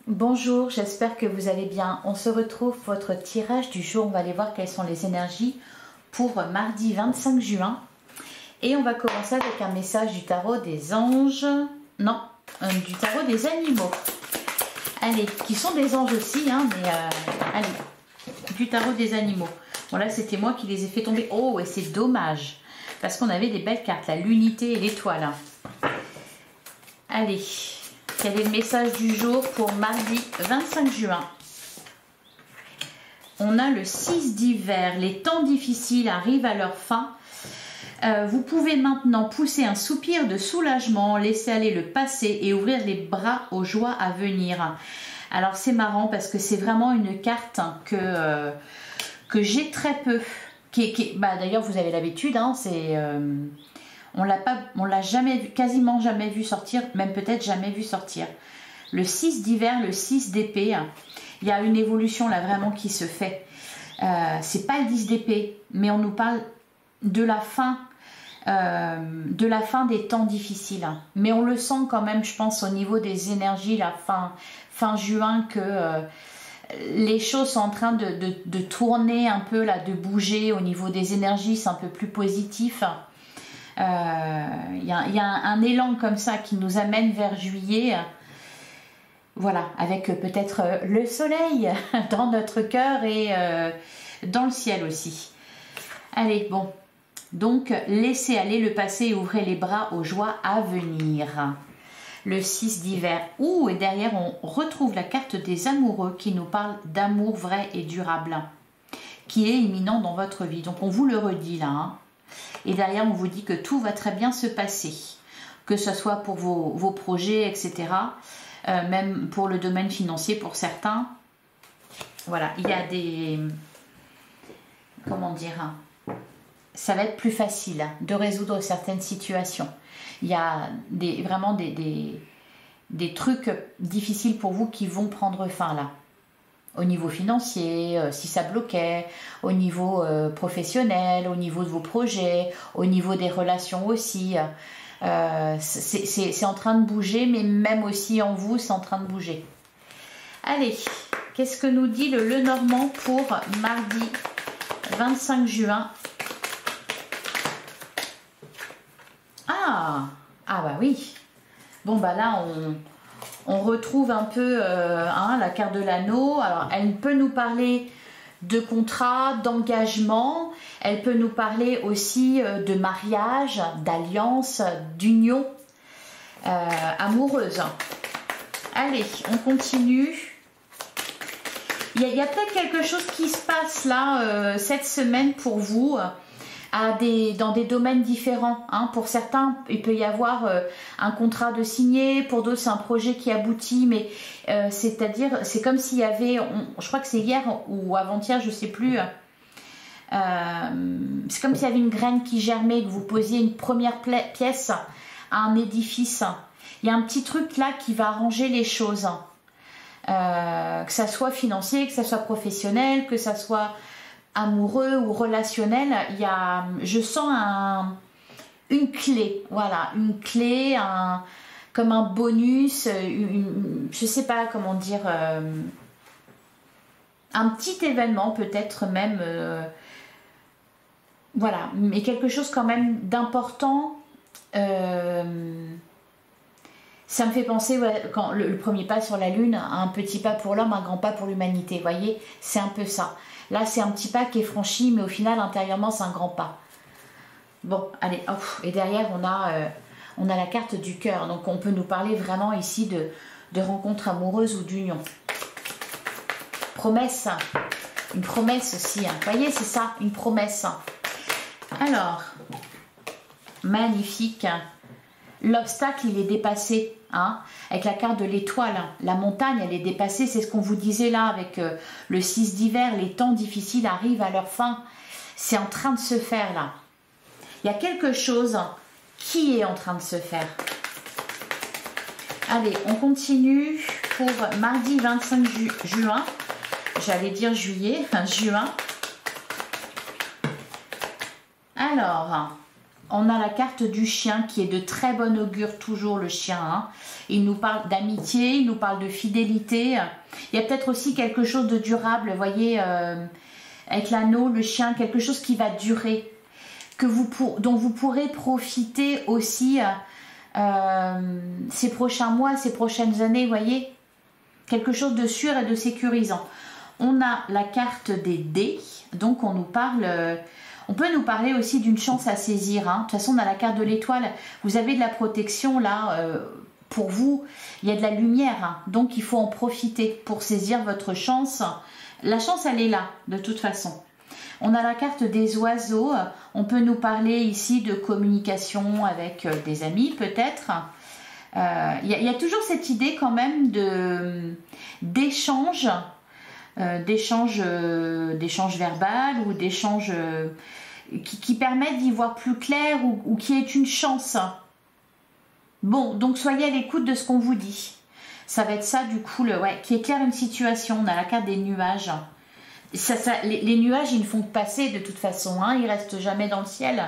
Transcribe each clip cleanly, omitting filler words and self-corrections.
Bonjour, j'espère que vous allez bien. On se retrouve pour votre tirage du jour. On va aller voir quelles sont les énergies pour mardi 25 juin. Et on va commencer avec un message du tarot des anges. Non, du tarot des animaux. Allez, qui sont des anges aussi, hein, mais allez, du tarot des animaux. Bon là, c'était moi qui les ai fait tomber. Oh, et c'est dommage, parce qu'on avait des belles cartes, là, l'unité et l'étoile. Allez. Quel est le message du jour pour mardi 25 juin? On a le 6 d'hiver. Les temps difficiles arrivent à leur fin. Vous pouvez maintenant pousser un soupir de soulagement, laisser aller le passé et ouvrir les bras aux joies à venir. Alors c'est marrant parce que c'est vraiment une carte que j'ai très peu. Bah, d'ailleurs vous avez l'habitude, hein, c'est... on l'a jamais vu, quasiment jamais vu sortir, même peut-être jamais vu sortir. Le 6 d'hiver, le 6 d'épée, il y a une évolution là vraiment qui se fait. C'est pas le 10 d'épée, mais on nous parle de la fin des temps difficiles. Mais on le sent quand même, je pense, au niveau des énergies, la fin juin, que les choses sont en train de tourner un peu, là, de bouger au niveau des énergies, c'est un peu plus positif. Il y a un élan comme ça qui nous amène vers juillet, voilà, avec peut-être le soleil dans notre cœur et dans le ciel aussi. Allez, bon, donc laissez aller le passé et ouvrez les bras aux joies à venir. Le 6 d'hiver. Ouh, et derrière on retrouve la carte des amoureux qui nous parle d'amour vrai et durable, qui est imminent dans votre vie. Donc on vous le redit là, hein. Et derrière, on vous dit que tout va très bien se passer, que ce soit pour vos projets, etc. Même pour le domaine financier pour certains. Voilà, il y a des... Comment dire? Ça va être plus facile de résoudre certaines situations. Il y a vraiment des trucs difficiles pour vous qui vont prendre fin là. Au niveau financier, si ça bloquait, au niveau professionnel, au niveau de vos projets, au niveau des relations aussi. C'est en train de bouger, mais même aussi en vous, c'est en train de bouger. Allez, qu'est-ce que nous dit le Lenormand pour mardi 25 juin? Ah bah oui. Bon bah là, on retrouve un peu la carte de l'anneau. Alors, elle peut nous parler de contrat, d'engagement. Elle peut nous parler aussi de mariage, d'alliance, d'union amoureuse. Allez, on continue. Il y a peut-être quelque chose qui se passe là cette semaine pour vous. Dans des domaines différents, hein. Pour certains, il peut y avoir un contrat de signé, pour d'autres, c'est un projet qui aboutit, mais c'est-à-dire, c'est comme s'il y avait, je crois que c'est hier ou avant-hier, je ne sais plus, c'est comme s'il y avait une graine qui germait, que vous posiez une première pièce à un édifice. Il y a un petit truc là qui va arranger les choses, que ça soit financier, que ça soit professionnel, que ça soit amoureux ou relationnel. Je sens une clé, voilà, une clé, comme un bonus, je sais pas comment dire, un petit événement peut-être même, voilà, mais quelque chose quand même d'important. Ça me fait penser, ouais, quand le premier pas sur la lune, un petit pas pour l'homme, un grand pas pour l'humanité, vous voyez, c'est un peu ça. Là, c'est un petit pas qui est franchi, mais au final, intérieurement, c'est un grand pas. Bon, allez, hop. Et derrière, on a la carte du cœur. Donc, on peut nous parler vraiment ici de rencontre amoureuse ou d'union. Promesse. Une promesse aussi, hein. Vous voyez, c'est ça, une promesse. Alors, magnifique. L'obstacle, il est dépassé, hein, avec la carte de l'étoile. La montagne, elle est dépassée. C'est ce qu'on vous disait là avec le 6 d'hiver. Les temps difficiles arrivent à leur fin. C'est en train de se faire là. Il y a quelque chose qui est en train de se faire. Allez, on continue pour mardi 25 juin. J'allais dire juillet, enfin juin. Alors... on a la carte du chien qui est de très bon augure, toujours le chien. Hein. Il nous parle d'amitié, il nous parle de fidélité. Il y a peut-être aussi quelque chose de durable, vous voyez, avec l'anneau, le chien, quelque chose qui va durer, dont vous pourrez profiter aussi ces prochains mois, ces prochaines années, vous voyez. Quelque chose de sûr et de sécurisant. On a la carte des dés, donc on nous parle, on peut nous parler aussi d'une chance à saisir. Hein. De toute façon, on a la carte de l'étoile. Vous avez de la protection là, pour vous, il y a de la lumière, hein. Donc il faut en profiter pour saisir votre chance. La chance, elle est là, de toute façon. On a la carte des oiseaux. On peut nous parler ici de communication avec des amis, peut-être. Il y a toujours cette idée quand même d'échange, d'échange verbal ou d'échange qui permettent d'y voir plus clair ou qui est une chance. Bon, donc soyez à l'écoute de ce qu'on vous dit. Ça va être ça du coup, qui éclaire une situation. On a la carte des nuages. Les nuages, ils ne font que passer de toute façon, hein, ils restent jamais dans le ciel.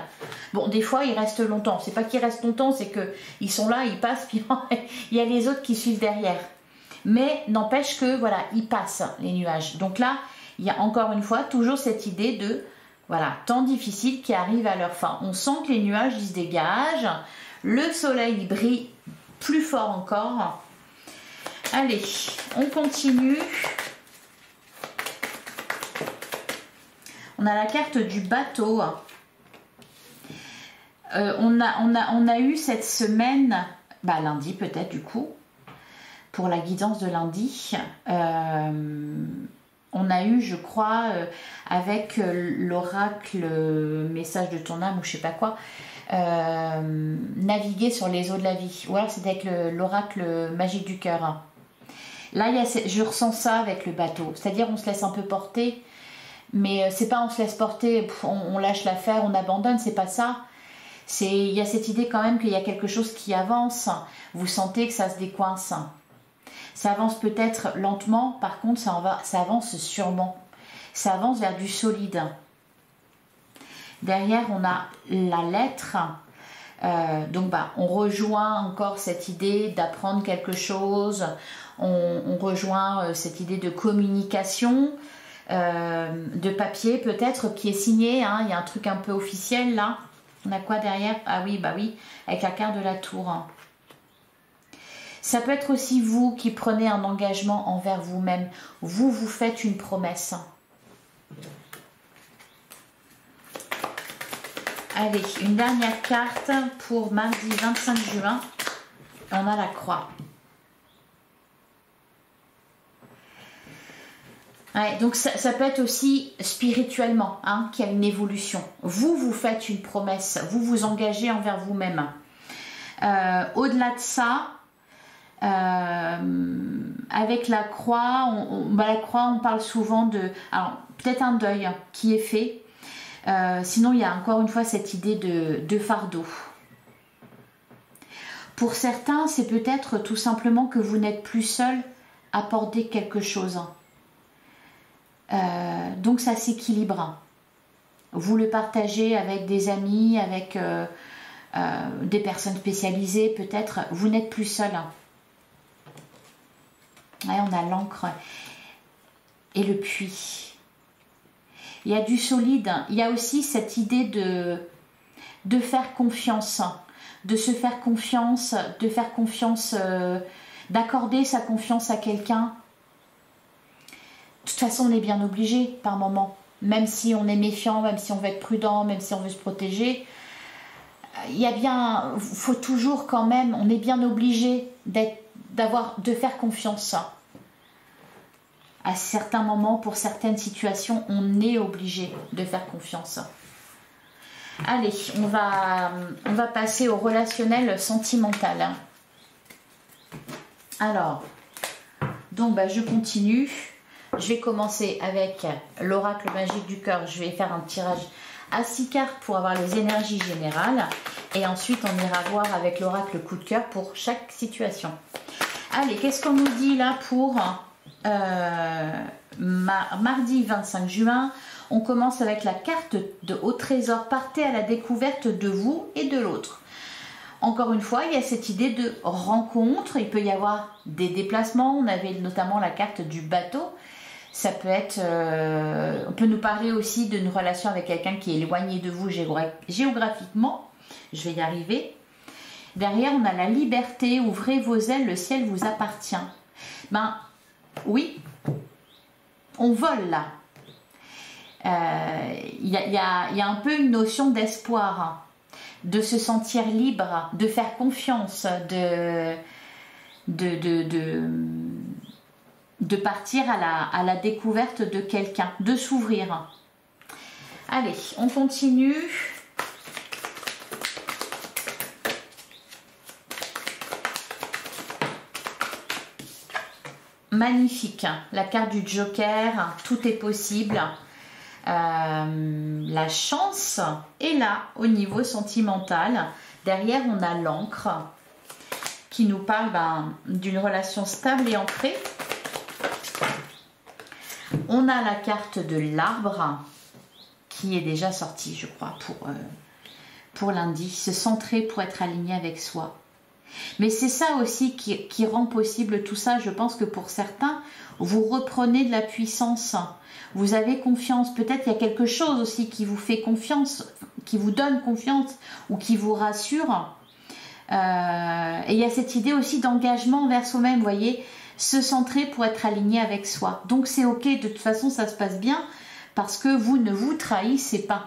Bon, des fois, ils restent longtemps. C'est pas qu'ils restent longtemps, c'est qu'ils sont là, ils passent, puis il y a les autres qui suivent derrière. Mais n'empêche que, voilà, ils passent, les nuages. Donc là, il y a encore une fois toujours cette idée de, voilà, temps difficile qui arrive à leur fin. On sent que les nuages, ils se dégagent. Le soleil, il brille plus fort encore. Allez, on continue. On a la carte du bateau. On a eu cette semaine, lundi peut-être du coup, pour la guidance de lundi. On a eu, je crois, avec l'oracle message de ton âme ou je sais pas quoi, naviguer sur les eaux de la vie. Ou alors c'était avec l'oracle magique du cœur. Là, je ressens ça avec le bateau. C'est-à-dire on se laisse un peu porter. Mais c'est pas on se laisse porter, on lâche l'affaire, on abandonne, c'est pas ça. Il y a cette idée quand même qu'il y a quelque chose qui avance. Vous sentez que ça se décoince. Ça avance peut-être lentement, par contre ça avance sûrement. Ça avance vers du solide. Derrière on a la lettre. Donc on rejoint encore cette idée d'apprendre quelque chose. On rejoint cette idée de communication. De papier peut-être qui est signé, hein. Il y a un truc un peu officiel là. On a quoi derrière? Ah oui, avec la carte de la tour. Ça peut être aussi vous qui prenez un engagement envers vous-même. Vous faites une promesse. Allez, une dernière carte pour mardi 25 juin. On a la croix. Ouais, donc ça peut être aussi spirituellement, hein, qu'il y a une évolution. Vous faites une promesse, vous vous engagez envers vous-même. Au-delà de ça, avec la croix, on parle souvent de... Alors, peut-être un deuil qui est fait. Sinon, il y a encore une fois cette idée de fardeau. Pour certains, c'est peut-être tout simplement que vous n'êtes plus seul à porter quelque chose. Donc ça s'équilibre. Vous le partagez avec des amis, avec des personnes spécialisées peut-être. Vous n'êtes plus seul. Ouais, on a l'encre et le puits. Il y a du solide. Il y a aussi cette idée de faire confiance, de se faire confiance, d'accorder sa confiance à quelqu'un. De toute façon, on est bien obligé par moment. Même si on est méfiant, même si on veut être prudent, même si on veut se protéger, faut toujours quand même, on est bien obligé de faire confiance. À certains moments, pour certaines situations, on est obligé de faire confiance. Allez, on va passer au relationnel sentimental. Alors, donc je continue. Je vais commencer avec l'oracle magique du cœur. Je vais faire un tirage à 6 cartes pour avoir les énergies générales. Et ensuite, on ira voir avec l'oracle coup de cœur pour chaque situation. Allez, qu'est-ce qu'on nous dit là pour mardi 25 juin. On commence avec la carte de Haut Trésor. Partez à la découverte de vous et de l'autre. Encore une fois, il y a cette idée de rencontre. Il peut y avoir des déplacements. On avait notamment la carte du bateau. Ça peut être, on peut nous parler aussi d'une relation avec quelqu'un qui est éloigné de vous géographiquement. Je vais y arriver. Derrière, on a la liberté. Ouvrez vos ailes, le ciel vous appartient. Ben oui, on vole là. Il y a un peu une notion d'espoir, hein, de se sentir libre, de faire confiance, de partir à la découverte de quelqu'un, de s'ouvrir. Allez, on continue. Magnifique, la carte du Joker, tout est possible. La chance est là au niveau sentimental. Derrière, on a l'encre qui nous parle d'une relation stable et ancrée. On a la carte de l'arbre qui est déjà sortie, je crois, pour lundi. Se centrer pour être aligné avec soi. Mais c'est ça aussi qui rend possible tout ça. Je pense que pour certains, vous reprenez de la puissance. Vous avez confiance. Peut-être il y a quelque chose aussi qui vous fait confiance, qui vous donne confiance ou qui vous rassure. Et il y a cette idée aussi d'engagement envers soi-même, vous voyez, se centrer pour être aligné avec soi. Donc c'est ok, de toute façon ça se passe bien parce que vous ne vous trahissez pas.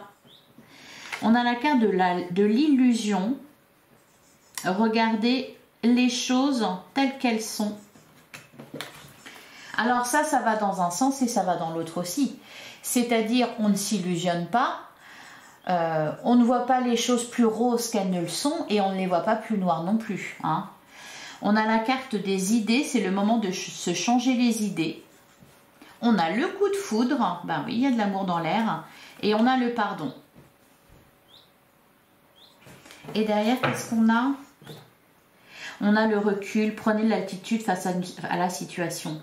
On a la carte de l'illusion. Regardez les choses telles qu'elles sont. Alors ça va dans un sens et ça va dans l'autre aussi. C'est-à-dire, on ne s'illusionne pas, on ne voit pas les choses plus roses qu'elles ne le sont et on ne les voit pas plus noires non plus. Hein. On a la carte des idées, c'est le moment de se changer les idées. On a le coup de foudre, ben oui, il y a de l'amour dans l'air, et on a le pardon. Et derrière, qu'est-ce qu'on a ? On a le recul, prenez de l'altitude face à la situation.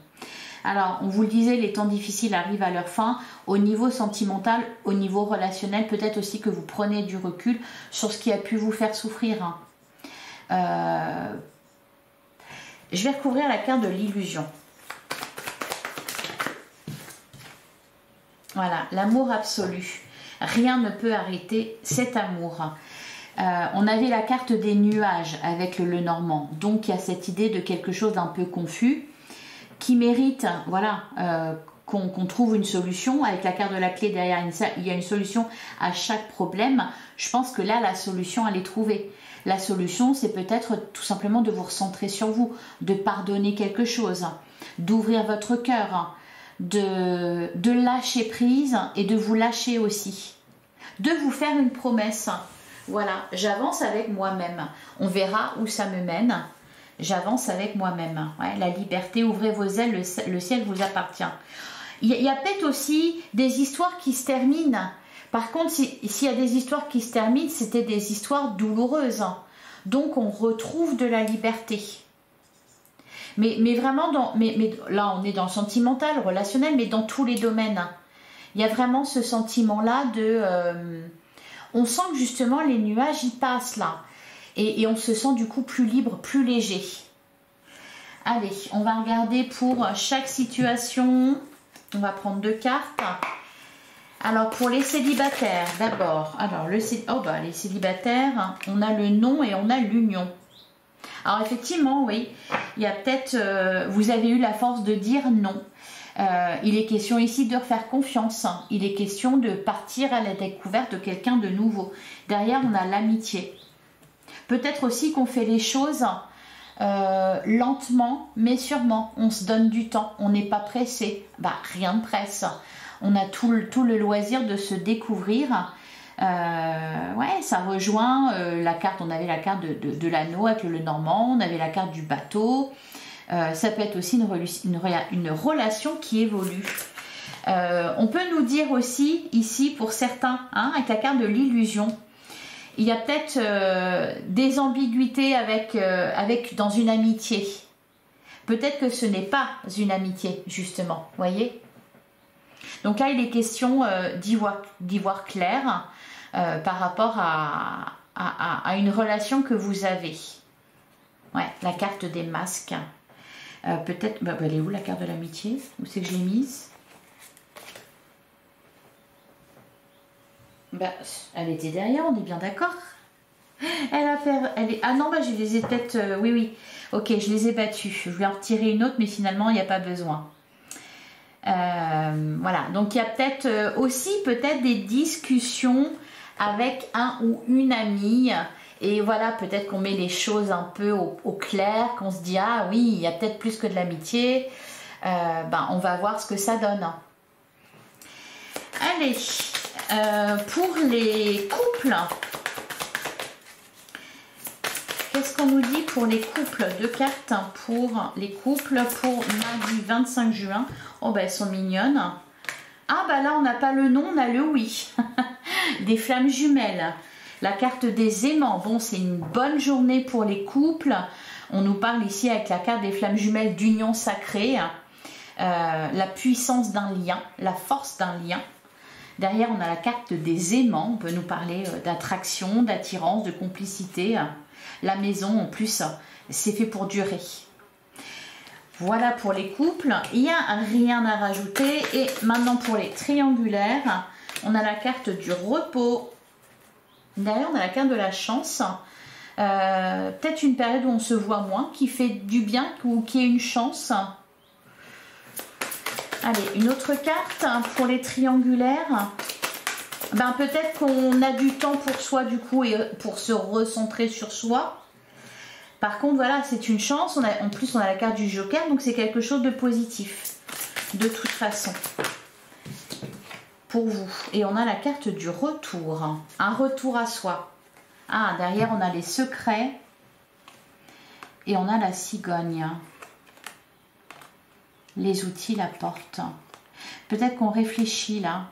Alors, on vous le disait, les temps difficiles arrivent à leur fin. Au niveau sentimental, au niveau relationnel, peut-être aussi que vous prenez du recul sur ce qui a pu vous faire souffrir. Je vais recouvrir la carte de l'illusion. Voilà, l'amour absolu. Rien ne peut arrêter cet amour. On avait la carte des nuages avec le Normand. Donc, il y a cette idée de quelque chose d'un peu confus qui mérite, voilà, qu'on trouve une solution. Avec la carte de la clé derrière, il y a une solution à chaque problème. Je pense que là, la solution, elle est trouvée. La solution, c'est peut-être tout simplement de vous recentrer sur vous, de pardonner quelque chose, d'ouvrir votre cœur, de lâcher prise et de vous lâcher aussi, de vous faire une promesse. Voilà, j'avance avec moi-même. On verra où ça me mène. J'avance avec moi-même. Ouais, la liberté, ouvrez vos ailes, le ciel vous appartient. Il y a peut-être aussi des histoires qui se terminent. Par contre, s'il y a des histoires qui se terminent, c'était des histoires douloureuses. Donc, on retrouve de la liberté. Mais vraiment, là, on est dans le sentimental, relationnel, mais dans tous les domaines. Il y a vraiment ce sentiment-là de... on sent que justement, les nuages, y passent là. Et on se sent du coup plus libre, plus léger. Allez, on va regarder pour chaque situation. On va prendre 2 cartes. Alors, pour les célibataires, d'abord. Alors, les célibataires, on a le non et on a l'union. Alors, effectivement, oui, il y a peut-être... vous avez eu la force de dire non. Il est question ici de refaire confiance. Il est question de partir à la découverte de quelqu'un de nouveau. Derrière, on a l'amitié. Peut-être aussi qu'on fait les choses lentement, mais sûrement. On se donne du temps. On n'est pas pressé. Bah, rien de presse. On a tout le loisir de se découvrir. Ouais, ça rejoint la carte. On avait la carte de l'anneau avec le Normand. On avait la carte du bateau. Ça peut être aussi une relation qui évolue. On peut nous dire aussi ici pour certains, hein, avec la carte de l'illusion, il y a peut-être des ambiguïtés dans une amitié. Peut-être que ce n'est pas une amitié, justement, voyez. Donc là, il est question d'ivoire clair par rapport à une relation que vous avez. Ouais, la carte des masques. Peut-être, elle est où la carte de l'amitié? Où c'est que je l'ai mise? Elle était derrière, on est bien d'accord. Ah non, je les ai peut-être... oui. Ok, je les ai battus. Je vais en retirer une autre, mais finalement, il n'y a pas besoin. Voilà, donc il y a peut-être aussi des discussions avec un ou une amie. Et voilà, peut-être qu'on met les choses un peu au clair, qu'on se dit, ah oui, il y a peut-être plus que de l'amitié. On va voir ce que ça donne. Allez, pour les couples, qu'est-ce qu'on nous dit pour les couples? Deux cartes pour les couples pour mardi 25 juin. Oh, elles sont mignonnes. Ah, là, on n'a pas le nom, on a le oui. Des flammes jumelles. La carte des aimants. Bon, c'est une bonne journée pour les couples. On nous parle ici avec la carte des flammes jumelles d'union sacrée. La puissance d'un lien, la force d'un lien. Derrière, on a la carte des aimants. On peut nous parler d'attraction, d'attirance, de complicité. La maison, en plus, c'est fait pour durer. Voilà pour les couples. Il n'y a rien à rajouter. Et maintenant, pour les triangulaires, on a la carte du repos. Derrière, on a la carte de la chance. Peut-être une période où on se voit moins, qui fait du bien ou qui est une chance. Allez, une autre carte pour les triangulaires. Peut-être qu'on a du temps pour soi du coup et pour se recentrer sur soi. Par contre, voilà, c'est une chance. En plus, on a la carte du joker, donc c'est quelque chose de positif. De toute façon. Pour vous. Et on a la carte du retour. Un retour à soi. Ah, derrière, on a les secrets. Et on a la cigogne. Les outils, la porte. Peut-être qu'on réfléchit là.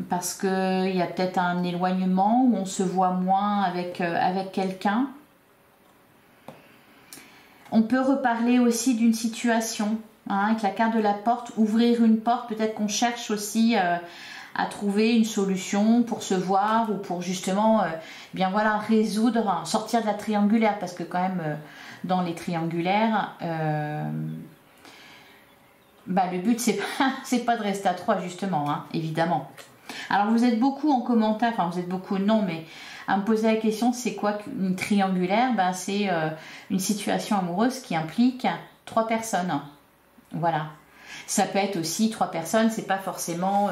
Parce qu'il y a peut-être un éloignement où on se voit moins avec quelqu'un. On peut reparler aussi d'une situation. Avec la carte de la porte, ouvrir une porte, peut-être qu'on cherche aussi à trouver une solution pour se voir ou pour justement résoudre, sortir de la triangulaire, parce que quand même dans les triangulaires le but c'est pas de rester à trois justement, évidemment. Alors vous êtes beaucoup en commentaire, enfin vous êtes beaucoup non, mais à me poser la question, c'est quoi une triangulaire? C'est une situation amoureuse qui implique 3 personnes. Voilà. Ça peut être aussi 3 personnes, c'est pas forcément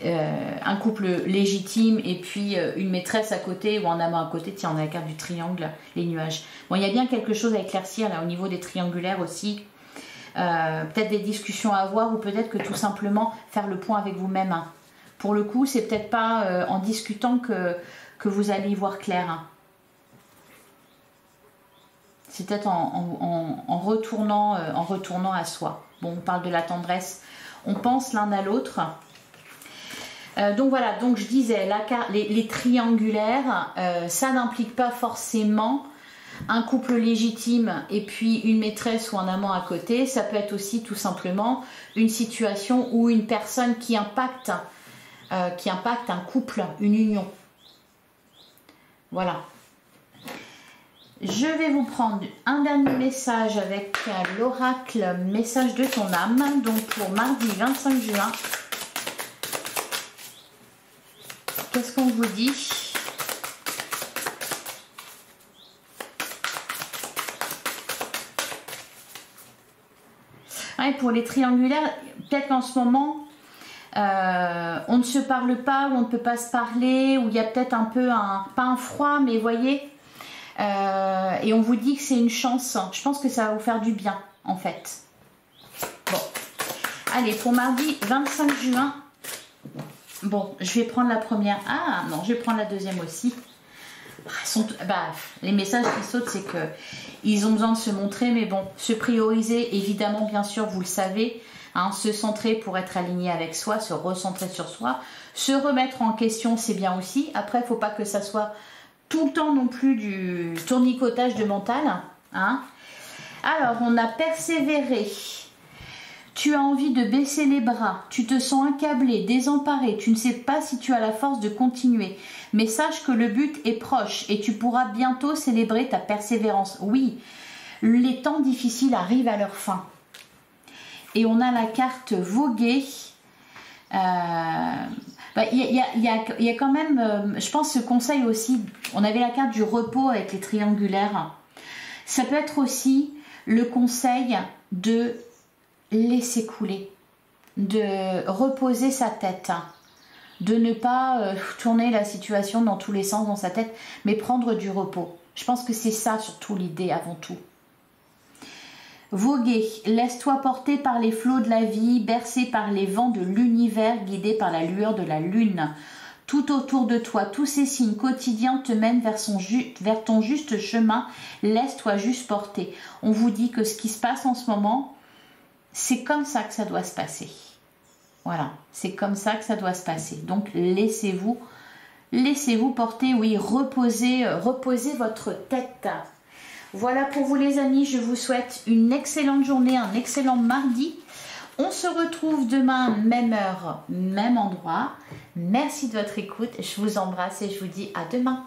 un couple légitime et puis une maîtresse à côté ou un amant à côté. Tiens, on a la carte du triangle, les nuages. Bon, il y a bien quelque chose à éclaircir là au niveau des triangulaires aussi. Peut-être des discussions à avoir ou peut-être que tout simplement faire le point avec vous-même. Pour le coup, c'est peut-être pas en discutant que vous allez y voir clair. C'est peut-être en retournant à soi. Bon, on parle de la tendresse. On pense l'un à l'autre. Donc voilà, donc je disais, les triangulaires, ça n'implique pas forcément un couple légitime et puis une maîtresse ou un amant à côté. Ça peut être aussi tout simplement une situation ou une personne qui impacte un couple, une union. Voilà. Je vais vous prendre un dernier message avec l'oracle message de ton âme. Donc pour mardi 25 juin. Qu'est-ce qu'on vous dit ? Ouais, pour les triangulaires, peut-être qu'en ce moment, on ne se parle pas ou on ne peut pas se parler, ou il y a peut-être un peu pas un froid, mais vous voyez, et on vous dit que c'est une chance. Je pense que ça va vous faire du bien, en fait. Bon, allez, pour mardi 25 juin, bon, je vais prendre la première. Ah non, je vais prendre la deuxième aussi. Les messages qui sautent, c'est que ils ont besoin de se montrer, mais bon, se prioriser, évidemment, bien sûr, vous le savez, se centrer pour être aligné avec soi, se recentrer sur soi, se remettre en question, c'est bien aussi. Après, il ne faut pas que ça soit tout le temps non plus du tournicotage de mental. Alors, on a persévéré. Tu as envie de baisser les bras, tu te sens accablé, désemparé, tu ne sais pas si tu as la force de continuer. Mais sache que le but est proche et tu pourras bientôt célébrer ta persévérance. Oui, les temps difficiles arrivent à leur fin. Et on a la carte voguer. Il y a quand même, je pense, ce conseil aussi. On avait la carte du repos avec les triangulaires. Ça peut être aussi le conseil de laisser couler, de reposer sa tête, de ne pas tourner la situation dans tous les sens dans sa tête, mais prendre du repos. Je pense que c'est ça surtout l'idée avant tout. Voguer, laisse-toi porter par les flots de la vie, bercé par les vents de l'univers, guidé par la lueur de la lune. Tout autour de toi, tous ces signes quotidiens te mènent vers ton juste chemin. Laisse-toi juste porter. On vous dit que ce qui se passe en ce moment, c'est comme ça que ça doit se passer. Voilà, c'est comme ça que ça doit se passer. Donc laissez-vous porter, oui, reposez votre tête. Voilà pour vous les amis, je vous souhaite une excellente journée, un excellent mardi. On se retrouve demain, même heure, même endroit. Merci de votre écoute, je vous embrasse et je vous dis à demain.